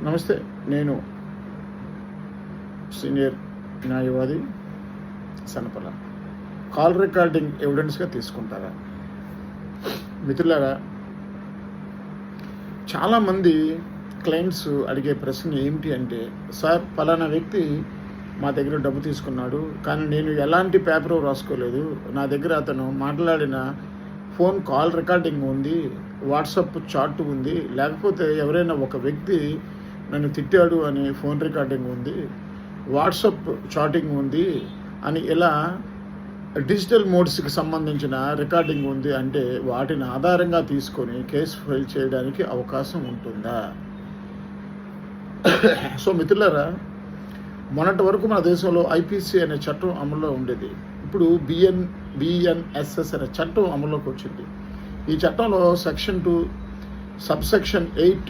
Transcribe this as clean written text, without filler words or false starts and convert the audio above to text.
నమస్తే. నేను సీనియర్ న్యాయవాది సనపల. కాల్ రికార్డింగ్ ఎవిడెన్స్గా తీసుకుంటారా? మిత్రులారా, చాలామంది క్లయింట్స్ అడిగే ప్రశ్న ఏమిటి అంటే, సార్ పలానా వ్యక్తి మా దగ్గర డబ్బు తీసుకున్నాడు, కానీ నేను ఎలాంటి పేపరు రాసుకోలేదు, నా దగ్గర అతను మాట్లాడిన ఫోన్ కాల్ రికార్డింగ్ ఉంది, వాట్సాప్ చాట్ ఉంది, లేకపోతే ఎవరైనా ఒక వ్యక్తి నన్ను తిట్టాడు అని ఫోన్ రికార్డింగ్ ఉంది, వాట్సాప్ చాటింగ్ ఉంది అని ఇలా డిజిటల్ మోడ్స్కి సంబంధించిన రికార్డింగ్ ఉంది అంటే వాటిని ఆధారంగా తీసుకొని కేసు ఫైల్ చేయడానికి అవకాశం ఉంటుందా? సో మిత్రులారా, మొన్నటి వరకు మన దేశంలో ఐపీసీ అనే చట్టం అమల్లో ఉండేది. ఇప్పుడు బిఎన్ఎస్ఎస్ అనే చట్టం అమల్లోకి వచ్చింది. ఈ చట్టంలో సెక్షన్ 2 సబ్సెక్షన్ 8